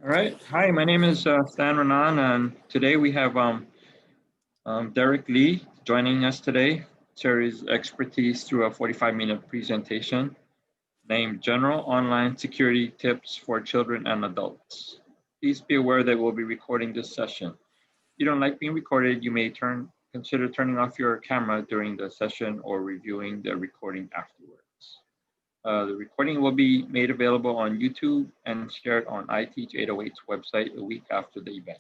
All right. Hi, my name is Stan Renan, and today we have Derrick Lee joining us today. Share his expertise through a 45-minute presentation named General Online Security Tips for Children and Adults. Please be aware that we'll be recording this session. If you don't like being recorded, you may consider turning off your camera during the session or reviewing the recording afterwards. The recording will be made available on YouTube and shared on iTeach808's website a week after the event.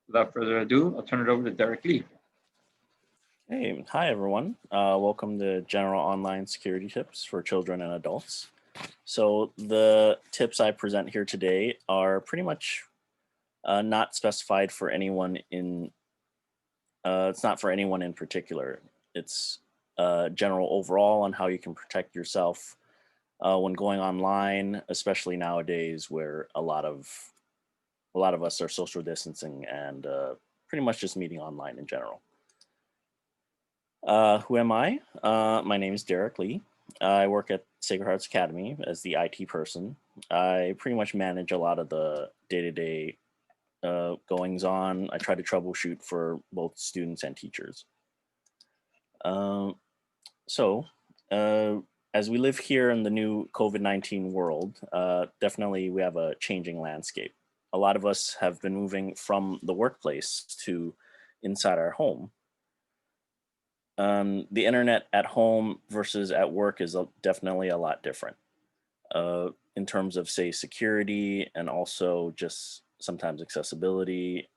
Without further ado, I'll turn it over to Derrick Lee. Hey, hi everyone. Welcome to General Online Security Tips for Children and Adults. So the tips I present here today are pretty much not specified for anyone in, it's not for anyone in particular. It's general overall on how you can protect yourself when going online, especially nowadays where a lot of us are social distancing and pretty much just meeting online in general. Who am I? My name is Derrick Lee. I work at Sacred Hearts Academy as the IT person. I pretty much manage a lot of the day-to-day goings on. I try to troubleshoot for both students and teachers. As we live here in the new COVID-19 world, definitely we have a changing landscape. A lot of us have been moving from the workplace to inside our home. The internet at home versus at work is definitely a lot different in terms of, say, security and also just sometimes accessibility.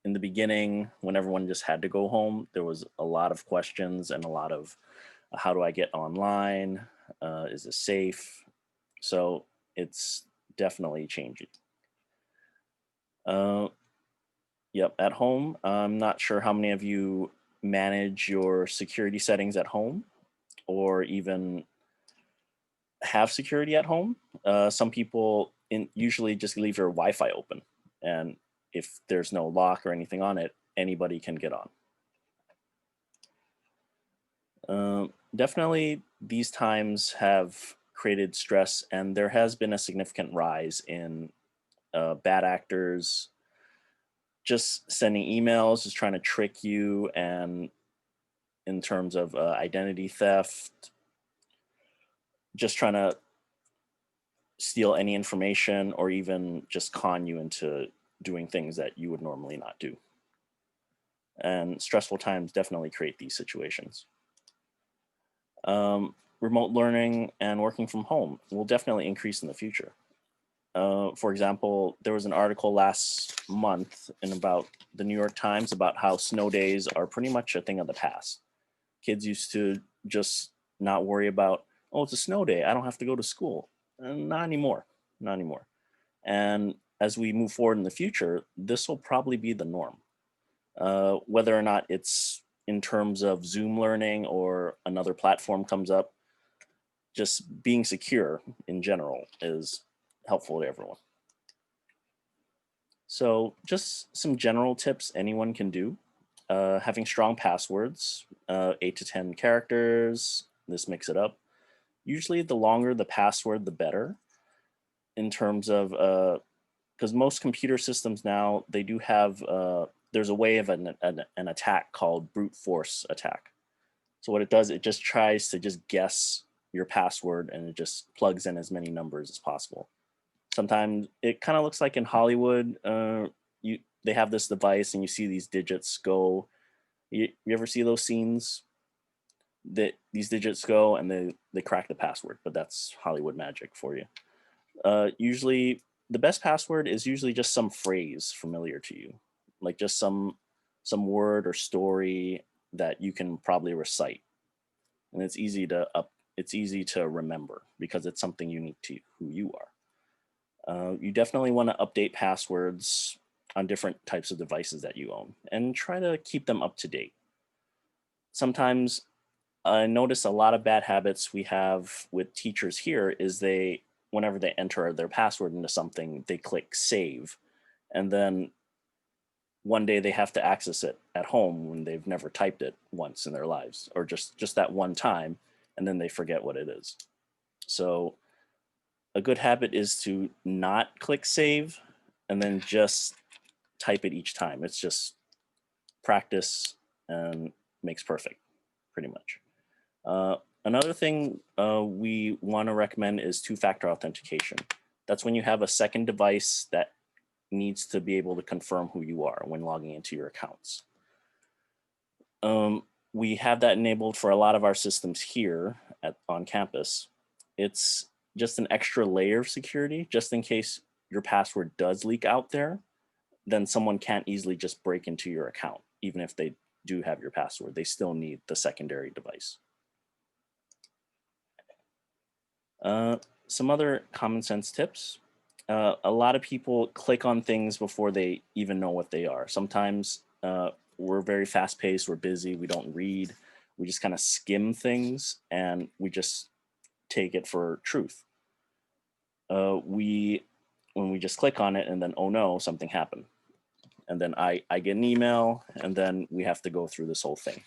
In the beginning, when everyone just had to go home, there was a lot of questions and a lot of how do I get online? Is this safe? So it's definitely changing. Yep, at home, I'm not sure how many of you manage your security settings at home or even have security at home. Some people usually just leave your Wi-Fi open, and if there's no lock or anything on it, anybody can get on. Definitely these times have created stress, and there has been a significant rise in bad actors just sending emails, just trying to trick you, and in terms of identity theft, just trying to steal any information or even just con you into doing things that you would normally not do. And stressful times definitely create these situations. Remote learning and working from home will definitely increase in the future. For example, there was an article last month in about the New York Times about how snow days are pretty much a thing of the past. Kids used to just not worry about, oh, it's a snow day, I don't have to go to school. Not anymore, not anymore. And as we move forward in the future, this will probably be the norm. Whether or not it's in terms of Zoom learning or another platform comes up, just being secure in general is helpful to everyone. So just some general tips anyone can do. Having strong passwords, 8 to 10 characters, this mix it up. Usually the longer the password, the better in terms of, because most computer systems now, they do have, there's a way of an attack called brute force attack. So what it does, it just tries to just guess your password and it just plugs in as many numbers as possible. Sometimes it kind of looks like in Hollywood, they have this device and you see these digits go. You ever see those scenes that these digits go and they crack the password, but that's Hollywood magic for you. Usually the best password is usually just some phrase familiar to you, like just some word or story that you can probably recite. And it's easy to remember because it's something unique to who you are. You definitely want to update passwords on different types of devices that you own and try to keep them up to date. Sometimes I notice a lot of bad habits we have with teachers here is whenever they enter their password into something, they click save. And then one day they have to access it at home when they've never typed it once in their lives, or just that one time, and then they forget what it is. So a good habit is to not click save and then just type it each time. It's just practice and makes perfect, pretty much. Another thing we want to recommend is two-factor authentication. That's when you have a second device that needs to be able to confirm who you are when logging into your accounts. We have that enabled for a lot of our systems here on campus. It's just an extra layer of security, just in case your password does leak out there, then someone can't easily just break into your account. Even if they do have your password, they still need the secondary device. Some other common sense tips. A lot of people click on things before they even know what they are. Sometimes we're very fast paced, we're busy, we don't read, we just kind of skim things and we just take it for truth. When we just click on it and then, oh no, something happened. And then I get an email and then we have to go through this whole thing.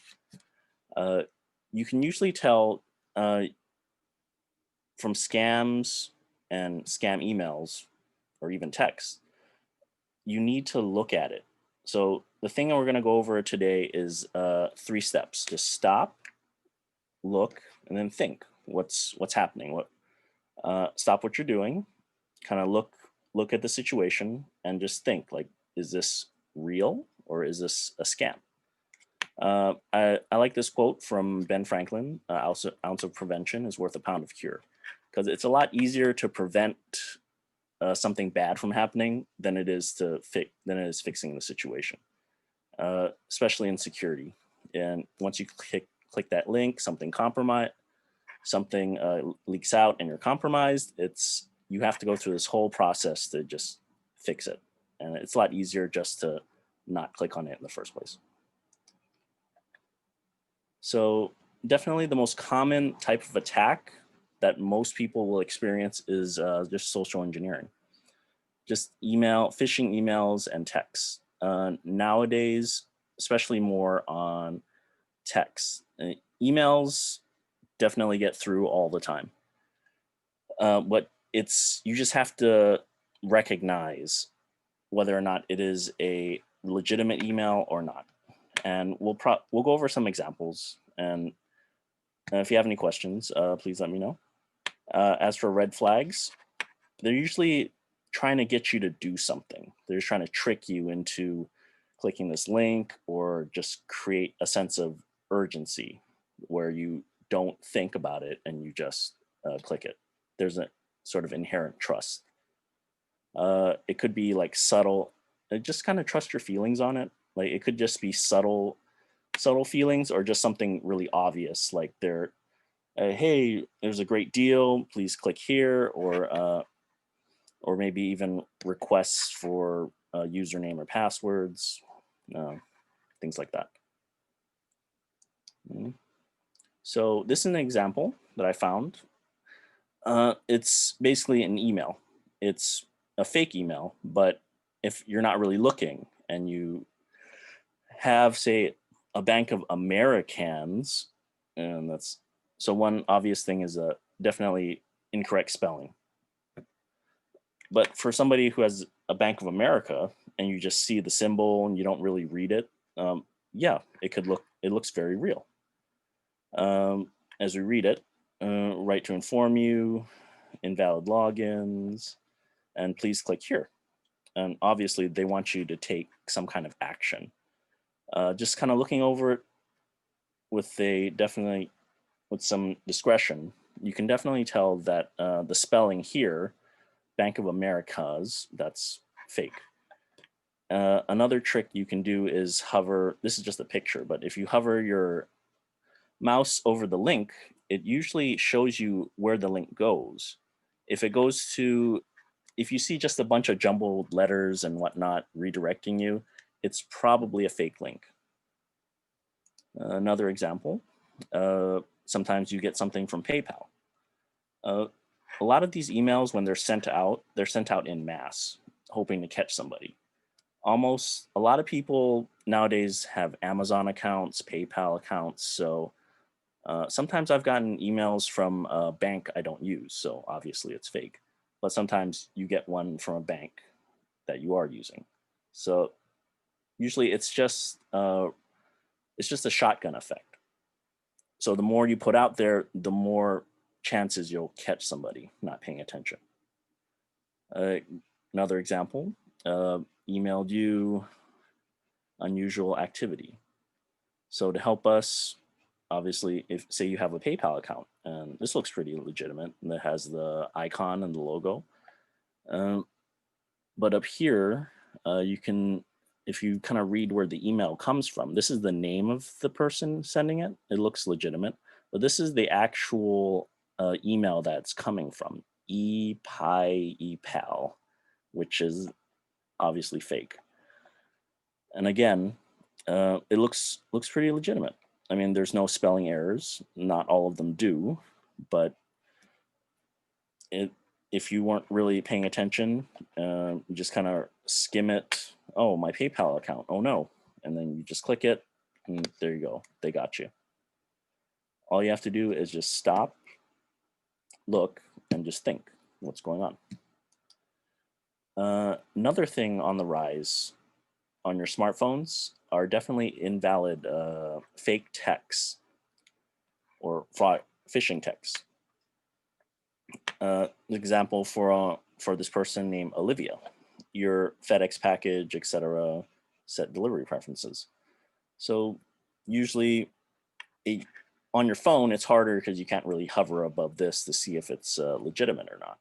You can usually tell from scams and scam emails or even text, you need to look at it. So the thing that we're going to go over today is 3 steps. Just stop, look, and then think. What's happening? Stop what you're doing, kind of look at the situation, and just think, like, is this real or is this a scam? I like this quote from Ben Franklin: ounce of prevention is worth a pound of cure, because it's a lot easier to prevent something bad from happening than it is fixing the situation, especially in security. And once you click that link, something leaks out and you're compromised. You have to go through this whole process to just fix it, and it's a lot easier just to not click on it in the first place. So definitely the most common type of attack that most people will experience is just social engineering. Just phishing emails and texts. Nowadays, especially more on texts. Emails definitely get through all the time. You just have to recognize whether or not it is a legitimate email or not. And we'll go over some examples. And if you have any questions, please let me know. As for red flags, they're usually trying to get you to do something. They're just trying to trick you into clicking this link or just create a sense of urgency where you don't think about it and you just click it. There's a sort of inherent trust. It could be like subtle, just kind of trust your feelings on it. Like it could just be subtle feelings or just something really obvious, like they're, hey, there's a great deal, please click here, or maybe even requests for username or passwords, things like that. So this is an example that I found. It's basically an email. It's a fake email, but if you're not really looking and you have, say, a Bank of Americans, and so one obvious thing is definitely incorrect spelling. But for somebody who has a Bank of America and you just see the symbol and you don't really read it, yeah, it looks very real. As we read it, right to inform you, invalid logins, and please click here. And obviously they want you to take some kind of action. Just kind of looking over it with some discretion, you can definitely tell that the spelling here, Bank of Americas, that's fake. Another trick you can do is hover. This is just a picture, but if you hover your mouse over the link, it usually shows you where the link goes. If you see just a bunch of jumbled letters and whatnot redirecting you, it's probably a fake link. Another example, sometimes you get something from PayPal. A lot of these emails, when they're sent out en masse, hoping to catch somebody. A lot of people nowadays have Amazon accounts, PayPal accounts, so sometimes I've gotten emails from a bank I don't use, so obviously it's fake. but sometimes you get one from a bank that you are using. So usually it's just a shotgun effect. So the more you put out there, the more chances you'll catch somebody not paying attention. Another example, emailed you unusual activity. So to help us, obviously, if say you have a PayPal account, and this looks pretty legitimate, and it has the icon and the logo. But up here, you can, if you kind of read where the email comes from, this is the name of the person sending it. It looks legitimate, but this is the actual email that's coming from, ePal, which is obviously fake. And again, it looks pretty legitimate. I mean, there's no spelling errors. Not all of them do, but if you weren't really paying attention, just kind of skim it. Oh, my PayPal account. Oh no. And then you just click it and there you go. They got you. All you have to do is just stop, look, and just think what's going on. Another thing on the rise on your smartphones are definitely invalid fake texts or phishing texts. Example for this person named Olivia, your FedEx package, etc., set delivery preferences. So usually on your phone, it's harder because you can't really hover above this to see if it's legitimate or not.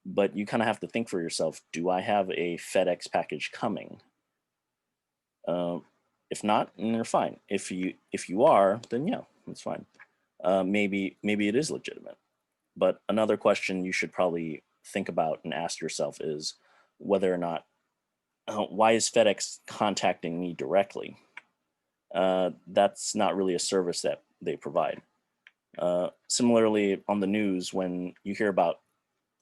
But you kind of have to think for yourself, do I have a FedEx package coming? If not, then you're fine. If you are, then yeah, that's fine. Maybe it is legitimate. But another question you should probably think about and ask yourself is whether or not, why is FedEx contacting me directly? That's not really a service that they provide. Similarly, on the news, when you hear about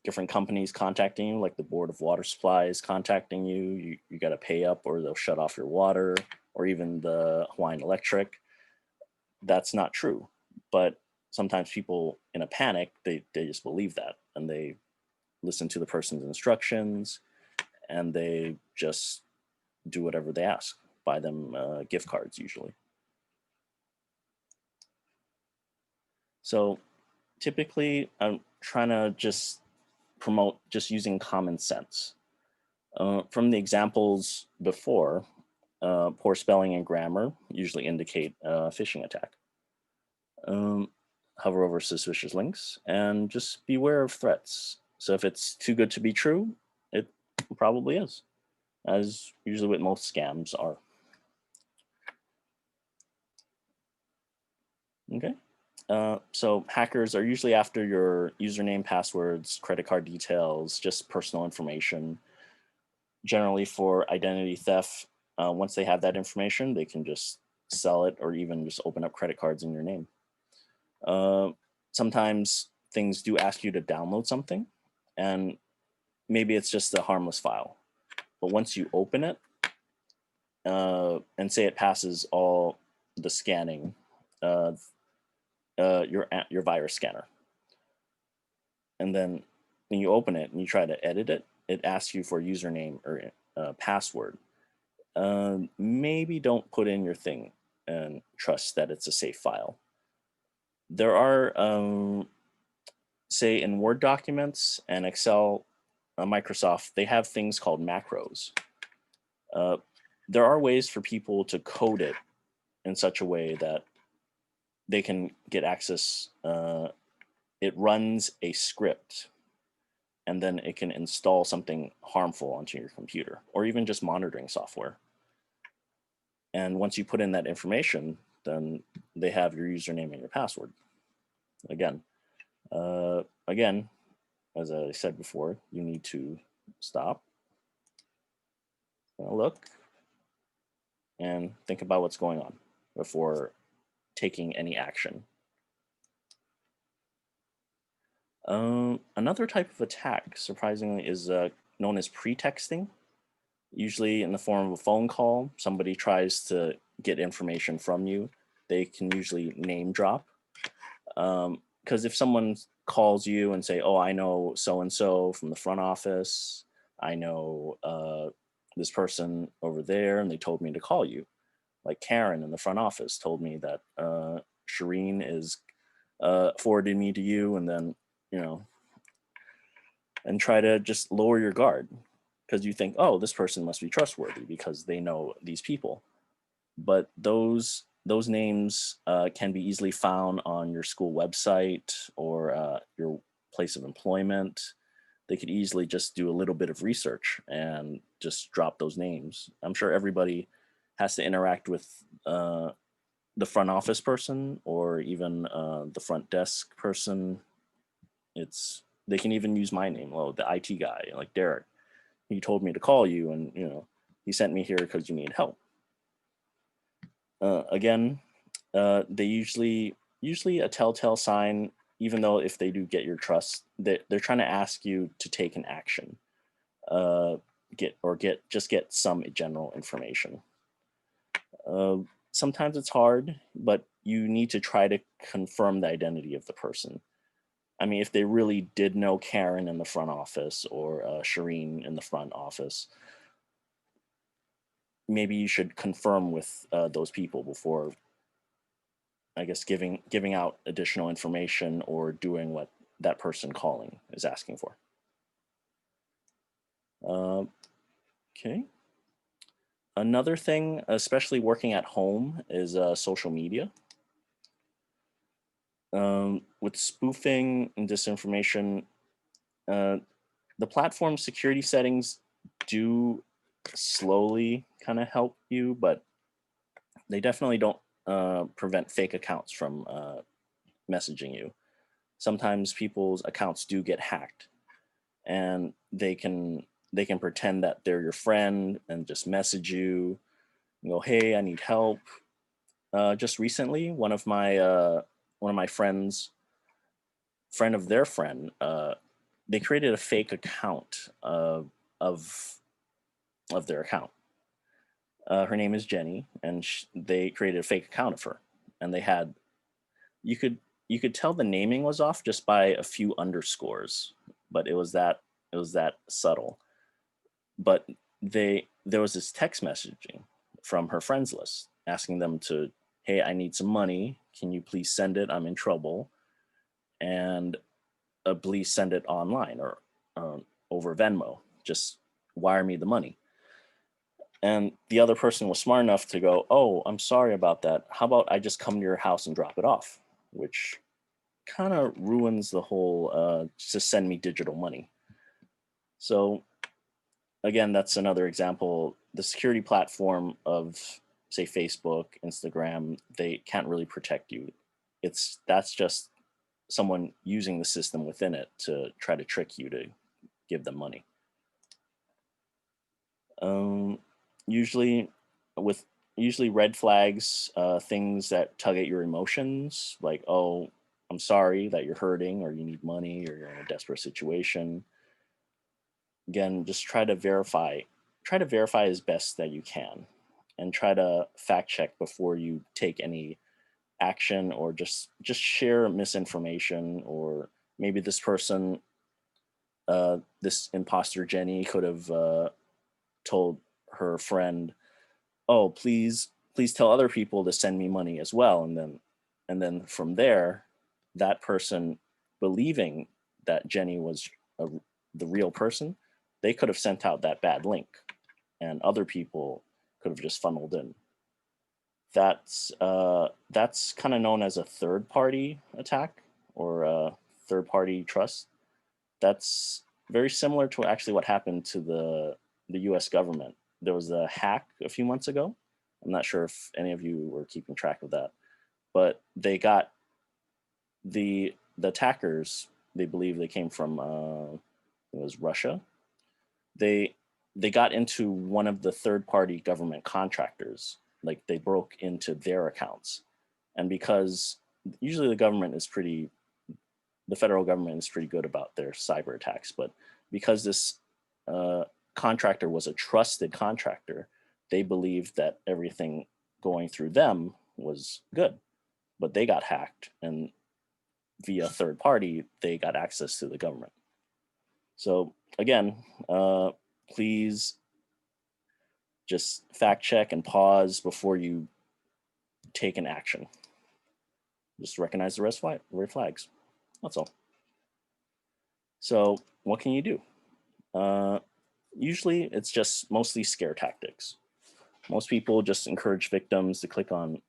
different companies contacting you, like the Board of Water Supplies contacting you, you got to pay up or they'll shut off your water, or even the Hawaiian Electric. That's not true. But sometimes people in a panic, they just believe that and they listen to the person's instructions and they just do whatever they ask, buy them gift cards usually. So typically I'm trying to just promote just using common sense. From the examples before, poor spelling and grammar usually indicate a phishing attack. Hover over suspicious links and just beware of threats. So if it's too good to be true, it probably is, as usually what most scams are. Okay. So hackers are usually after your username, passwords, credit card details, just personal information. Generally for identity theft, once they have that information, they can just sell it or even just open up credit cards in your name. Sometimes things do ask you to download something, and maybe it's just a harmless file. But once you open it and say it passes all the scanning, your virus scanner, and then when you open it and you try to edit it, it asks you for a username or password. Maybe don't put in your thing and trust that it's a safe file. There are, say in Word documents and Excel, Microsoft, they have things called macros. There are ways for people to code it in such a way that they can get access. It runs a script and then it can install something harmful onto your computer or even just monitoring software. And once you put in that information, then they have your username and your password. Again, as I said before, you need to stop, look, and think about what's going on before taking any action. Another type of attack, surprisingly, is known as pretexting. Usually in the form of a phone call, somebody tries to get information from you. They can usually name drop. because if someone calls you and say, oh, I know so and so from the front office, I know this person over there, and they told me to call you. Like Karen in the front office told me that Shireen is forwarded me to you, and then, you know, and try to just lower your guard because you think, oh, this person must be trustworthy because they know these people. But those names can be easily found on your school website or your place of employment. They could easily just do a little bit of research and just drop those names. I'm sure everybody has to interact with the front office person or even the front desk person. They can even use my name, the IT guy, like Derrick. He told me to call you, and he sent me here because you need help. Again, they usually a telltale sign, even though if they do get your trust, they're trying to ask you to take an action, get some general information. Sometimes it's hard, but you need to try to confirm the identity of the person. I mean, if they really did know Karen in the front office or Shireen in the front office, maybe you should confirm with those people before, I guess, giving out additional information or doing what that person calling is asking for. Okay. Another thing, especially working at home, is social media. With spoofing and disinformation, the platform security settings do slowly kind of help you, but they definitely don't prevent fake accounts from messaging you. Sometimes people's accounts do get hacked, and they can pretend that they're your friend and just message you and go, "Hey, I need help." Just recently, one of my friends, friend of their friend, they created a fake account of their account. Her name is Jenny, and they created a fake account of her, and they had you could tell the naming was off just by a few underscores, but it was that subtle. But there was this text messaging from her friends list asking them to, hey, I need some money. Can you please send it? I'm in trouble. And please send it online or over Venmo. Just wire me the money. And the other person was smart enough to go, oh, I'm sorry about that. How about I just come to your house and drop it off? Which kind of ruins the whole just send me digital money. So again, that's another example. The security platform of, say, Facebook, Instagram, they can't really protect you. That's just someone using the system within it to try to trick you to give them money. Usually red flags, things that tug at your emotions, like, oh, I'm sorry that you're hurting or you need money or you're in a desperate situation. Again, just try to verify as best that you can, and try to fact check before you take any action or just share misinformation. Or maybe this person, this imposter Jenny, could have told her friend, oh, please tell other people to send me money as well. And then from there, that person, believing that Jenny was the real person, they could have sent out that bad link, and other people could have just funneled in. That's kind of known as a third-party attack or a third-party trust. That's very similar to actually what happened to the U.S. government. There was a hack a few months ago. I'm not sure if any of you were keeping track of that, but they got the attackers. They believe they came from it was Russia. They got into one of the third-party government contractors. Like, they broke into their accounts, and because usually the federal government is pretty good about their cyber attacks, but because this contractor was a trusted contractor, they believed that everything going through them was good, but they got hacked, and via third party, they got access to the government. So again, please just fact check and pause before you take an action. Just recognize the red flags. That's all. So what can you do? Usually it's just mostly scare tactics. Most people just encourage victims to click on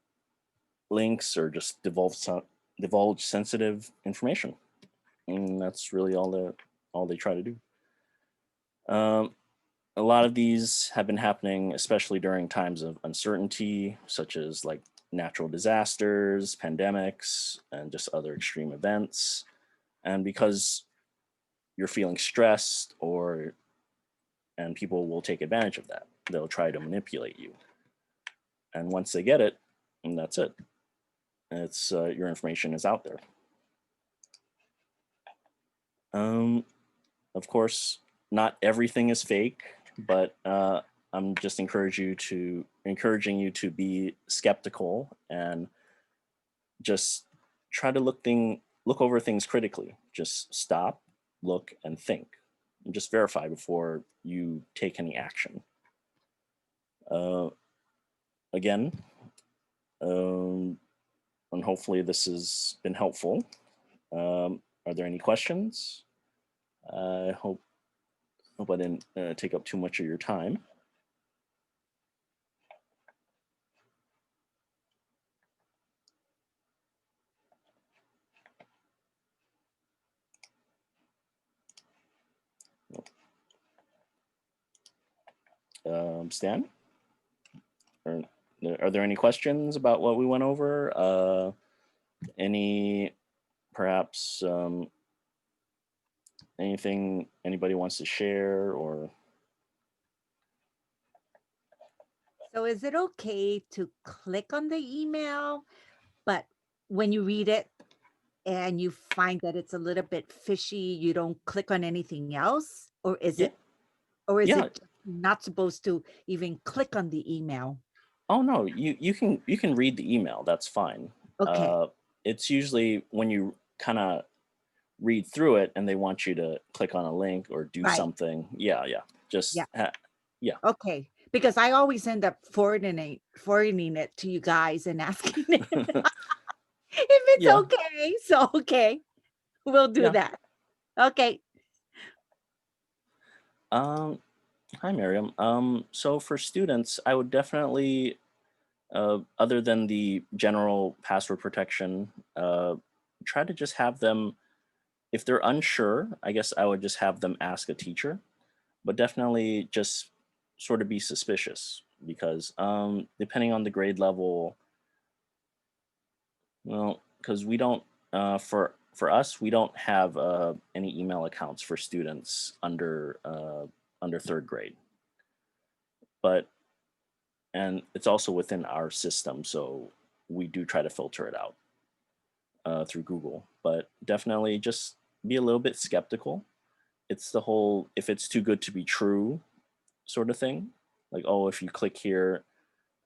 links or just divulge sensitive information. And that's really all they try to do. A lot of these have been happening, especially during times of uncertainty, such as like natural disasters, pandemics, and just other extreme events. And because you're feeling stressed and people will take advantage of that. They'll try to manipulate you. And once they get it, and that's it. It's your information is out there. Of course, not everything is fake, but I'm just encouraging you to be skeptical and just try to look over things critically. Just stop, look, and think, and just verify before you take any action. Again, and hopefully this has been helpful. Are there any questions? I hope I didn't take up too much of your time. Stan? Are there any questions about what we went over? Any, perhaps, anything anybody wants to share or? So is it okay to click on the email, but when you read it and you find that it's a little bit fishy, you don't click on anything else? Or is Yeah, it or is yeah. it not supposed to even click on the email? Oh no, you can read the email. That's fine. Okay. It's usually when you kind of read through it and they want you to click on a link or do Right. something. Yeah. Just Yeah. yeah. Okay. Because I always end up forwarding it to you guys and asking if it's Yeah. okay. So okay, we'll do Yeah. that. Okay. Hi Miriam. So for students, I would definitely, other than the general password protection, try to just have them, if they're unsure, I guess I would just have them ask a teacher, but definitely just sort of be suspicious because depending on the grade level, well, because we don't, for us, we don't have any email accounts for students under third grade, but and it's also within our system, so we do try to filter it out through Google. But definitely just be a little bit skeptical. It's the whole if it's too good to be true sort of thing. Like, oh, if you click here,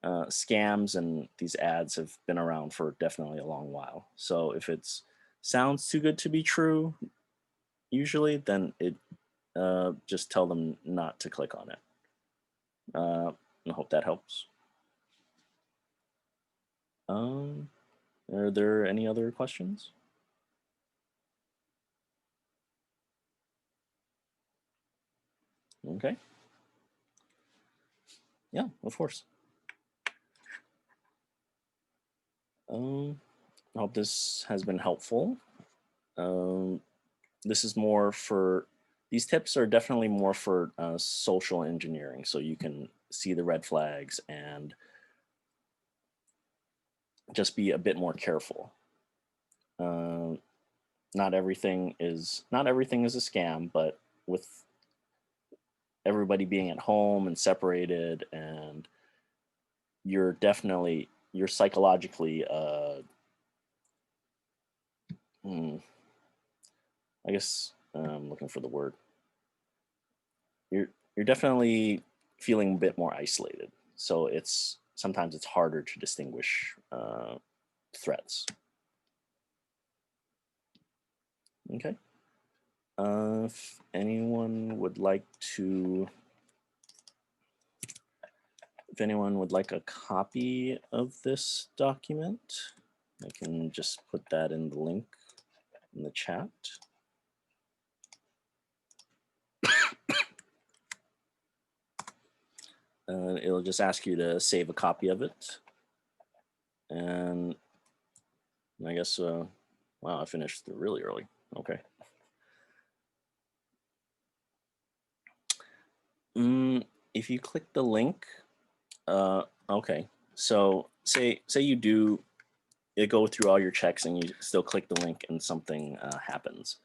scams and these ads have been around for definitely a long while. So if it's sounds too good to be true, usually, then it just tell them not to click on it. I hope that helps. Are there any other questions? Okay. Yeah, of course. I hope this has been helpful. This is more for, these tips are definitely more for social engineering, so you can see the red flags and just be a bit more careful. Not everything is a scam, but with everybody being at home and separated, and you're psychologically I guess I'm looking for the word. You're definitely feeling a bit more isolated, so sometimes it's harder to distinguish threats. Okay. If anyone would like a copy of this document, I can just put that in the link in the chat. It'll just ask you to save a copy of it. And I guess, wow, I finished really early. Okay. If you click the link, okay. So say you do go through all your checks and you still click the link and something happens.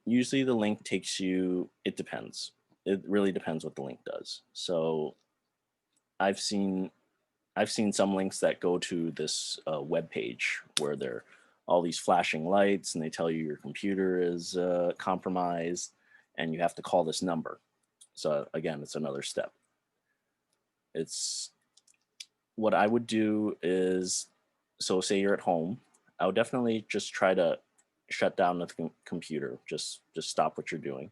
Usually the link takes you, it depends. It really depends what the link does. So I've seen some links that go to this web page where there are all these flashing lights and they tell you your computer is compromised and you have to call this number. So again, it's another step. It's what I would do is, so say you're at home, I would definitely just try to shut down the computer. Just stop what you're doing.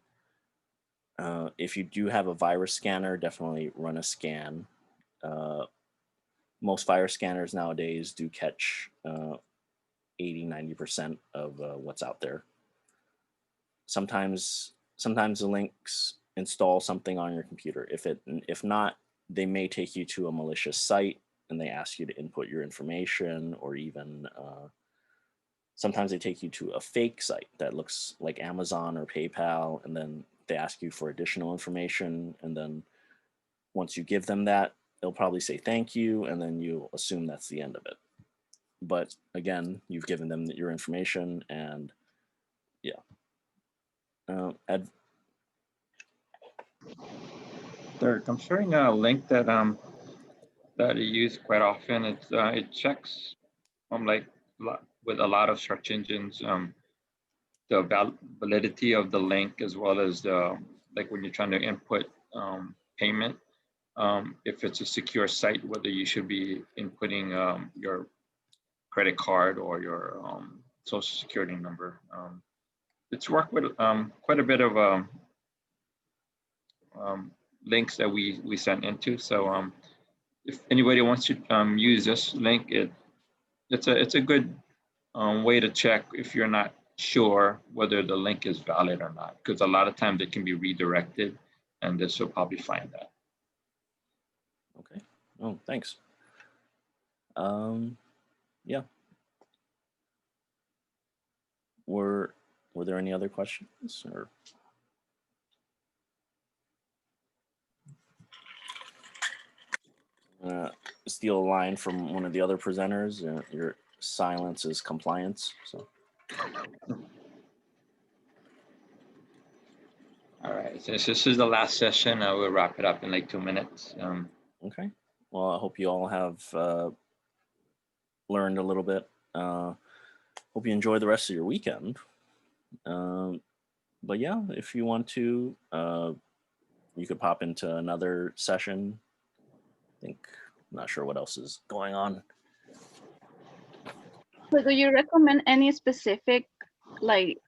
If you do have a virus scanner, definitely run a scan. Most virus scanners nowadays do catch 80–90% of what's out there. Sometimes the links install something on your computer. If not, they may take you to a malicious site and they ask you to input your information, or even sometimes they take you to a fake site that looks like Amazon or PayPal, and then they ask you for additional information. And then once you give them that, they'll probably say thank you, and then you'll assume that's the end of it. But again, you've given them your information, and yeah. Derrick, I'm sharing a link that that I use quite often. It checks like with a lot of search engines the validity of the link, as well as the, like when you're trying to input payment, if it's a secure site, whether you should be inputting your credit card or your social security number. It's worked with quite a bit of links that we sent into. So if anybody wants to use this link, it's a good way to check if you're not sure whether the link is valid or not, because a lot of times it can be redirected, and this will probably find that. Okay. Oh, thanks. Yeah. Were there any other questions, or? Steal a line from one of the other presenters. Your silence is compliance. So. All right. Since this is the last session, I will wrap it up in like 2 minutes. Okay. Well, I hope you all have learned a little bit. Hope you enjoy the rest of your weekend. But yeah, if you want to, you could pop into another session. I'm not sure what else is going on. So do you recommend any specific like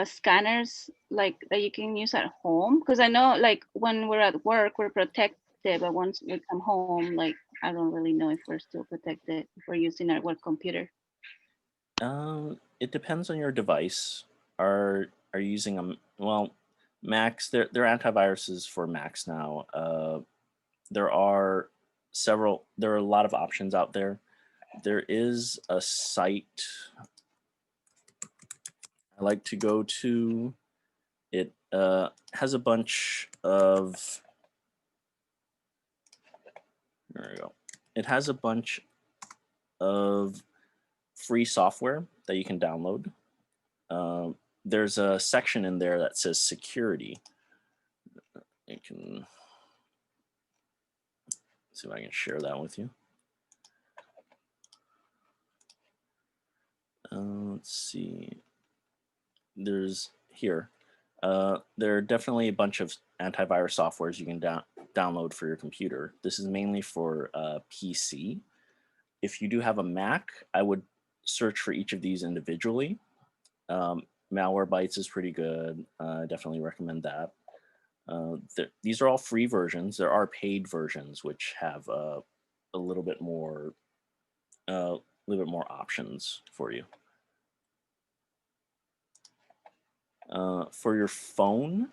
scanners like that you can use at home? Because I know like when we're at work, we're protected, but once we come home, like I don't really know if we're still protected if we're using our work computer. It depends on your device. Are you using a, well, Macs? There are antiviruses for Macs now. There are a lot of options out there. There is a site I like to go to. It has a bunch of, there we go. It has a bunch of free software that you can download. There's a section in there that says security. You can see if I can share that with you. Let's see. There's here. There are definitely a bunch of antivirus softwares you can download for your computer. This is mainly for PC. If you do have a Mac, I would search for each of these individually. Malwarebytes is pretty good. I definitely recommend that. These are all free versions. There are paid versions which have a little bit more options for you. For your phone,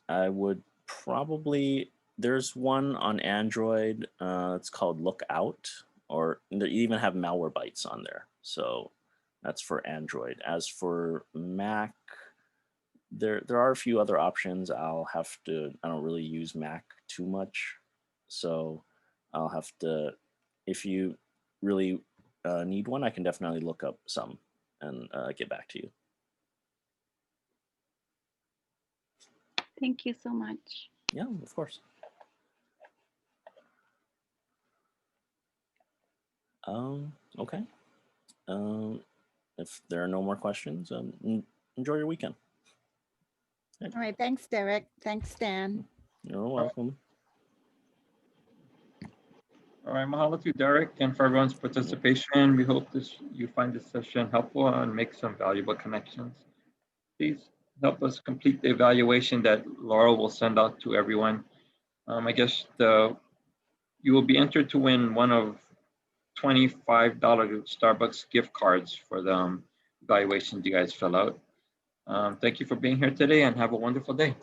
I would probably, there's one on Android. It's called Lookout, or they even have Malwarebytes on there. So that's for Android. As for Mac, there are a few other options. I don't really use Mac too much, so I'll have to, if you really need one, I can definitely look up some and get back to you. Thank you so much. Yeah, of course. Okay. If there are no more questions, enjoy your weekend. All right. Thanks, Derrick. Thanks, Stan. You're welcome. All right, mahalo to Derrick and for everyone's participation. We hope you find this session helpful and make some valuable connections. Please help us complete the evaluation that Laura will send out to everyone. I guess you will be entered to win one of $25 Starbucks gift cards for the evaluations you guys fill out. Thank you for being here today and have a wonderful day.